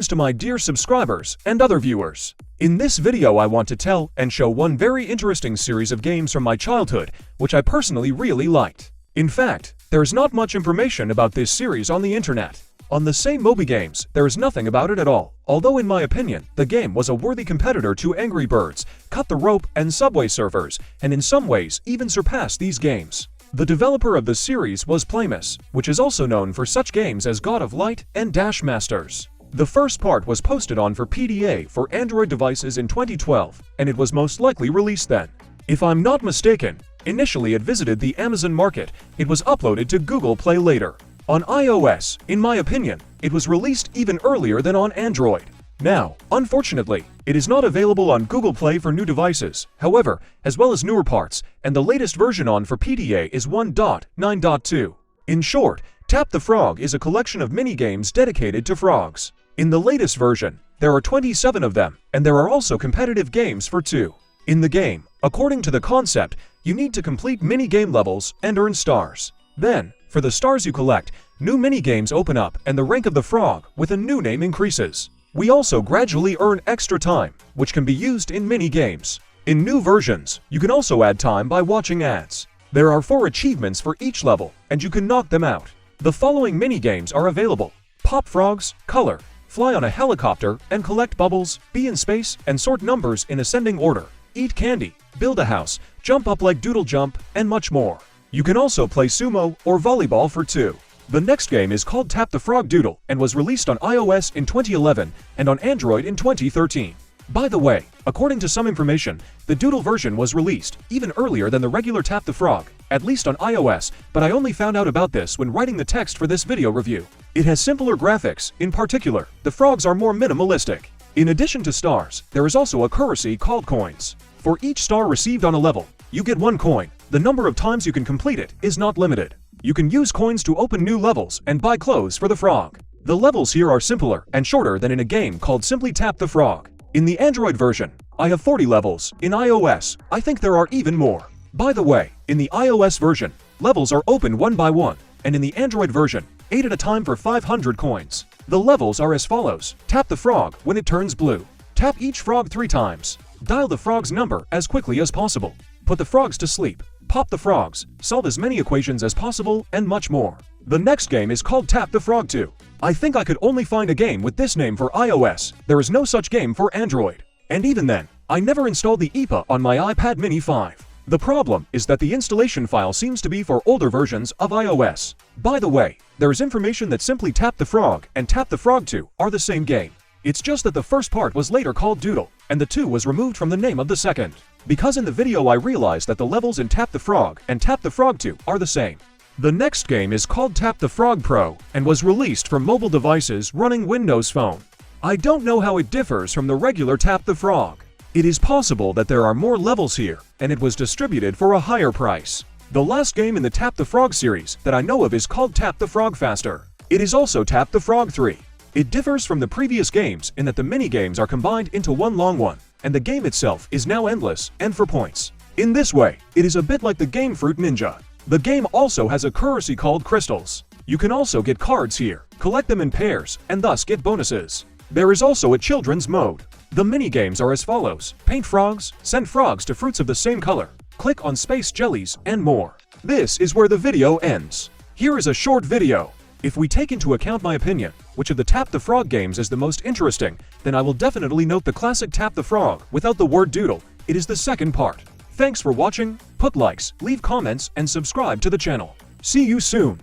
Greetings to my dear subscribers and other viewers. In this video I want to tell and show one very interesting series of games from my childhood, which I personally really liked. In fact, there's not much information about this series on the internet. On the same Moby Games, there is nothing about it at all, although in my opinion, the game was a worthy competitor to Angry Birds, Cut the Rope, and Subway Surfers, and in some ways even surpassed these games. The developer of the series was Playmas, which is also known for such games as God of Light and Dash Masters. The first part was posted on for PDA for Android devices in 2012, and it was most likely released then. If I'm not mistaken, initially it visited the Amazon market, it was uploaded to Google Play later. On iOS, in my opinion, it was released even earlier than on Android. Now, unfortunately, it is not available on Google Play for new devices, however, as well as newer parts, and the latest version on for PDA is 1.9.2. In short, Tap the Frog is a collection of mini-games dedicated to frogs. In the latest version, there are 27 of them, and there are also competitive games for 2. In the game, according to the concept, you need to complete mini-game levels and earn stars. Then, for the stars you collect, new mini-games open up and the rank of the frog with a new name increases. We also gradually earn extra time, which can be used in mini-games. In new versions, you can also add time by watching ads. There are 4 achievements for each level, and you can knock them out. The following mini-games are available: Pop Frogs, Color, Fly on a Helicopter and Collect Bubbles, Be in Space, and Sort Numbers in ascending order, Eat Candy, Build a House, Jump Up Like Doodle Jump, and much more. You can also play sumo or volleyball for 2. The next game is called Tap the Frog Doodle and was released on iOS in 2011 and on Android in 2013. By the way, according to some information, the Doodle version was released even earlier than the regular Tap the Frog, at least on iOS, but I only found out about this when writing the text for this video review. It has simpler graphics, in particular, the frogs are more minimalistic. In addition to stars, there is also a currency called coins. For each star received on a level, you get 1 coin. The number of times you can complete it is not limited. You can use coins to open new levels and buy clothes for the frog. The levels here are simpler and shorter than in a game called Simply Tap the Frog. In the Android version, I have 40 levels. In iOS, I think there are even more. By the way, in the iOS version, levels are opened one by one, and in the Android version, 8 at a time for 500 coins. The levels are as follows: tap the frog when it turns blue. Tap each frog 3 times. Dial the frog's number as quickly as possible. Put the frogs to sleep. Pop the frogs, solve as many equations as possible, and much more. The next game is called Tap the Frog 2. I think I could only find a game with this name for iOS. There is no such game for Android. And even then, I never installed the IPA on my iPad mini 5. The problem is that the installation file seems to be for older versions of iOS. By the way, there is information that Simply Tap the Frog and Tap the Frog 2 are the same game. It's just that the first part was later called Doodle, and the 2 was removed from the name of the second. Because in the video I realized that the levels in Tap the Frog and Tap the Frog 2 are the same. The next game is called Tap the Frog Pro and was released for mobile devices running Windows Phone. I don't know how it differs from the regular Tap the Frog. It is possible that there are more levels here, and it was distributed for a higher price. The last game in the Tap the Frog series that I know of is called Tap the Frog Faster. It is also Tap the Frog 3. It differs from the previous games in that the mini-games are combined into one long one, and the game itself is now endless and for points. In this way, it is a bit like the game Fruit Ninja. The game also has a currency called crystals. You can also get cards here, collect them in pairs, and thus get bonuses. There is also a children's mode. The mini-games are as follows: paint frogs, send frogs to fruits of the same color, click on space jellies, and more. This is where the video ends. Here is a short video. If we take into account my opinion, which of the Tap the Frog games is the most interesting, then I will definitely note the classic Tap the Frog without the word doodle. It is the second part. Thanks for watching, put likes, leave comments, and subscribe to the channel. See you soon!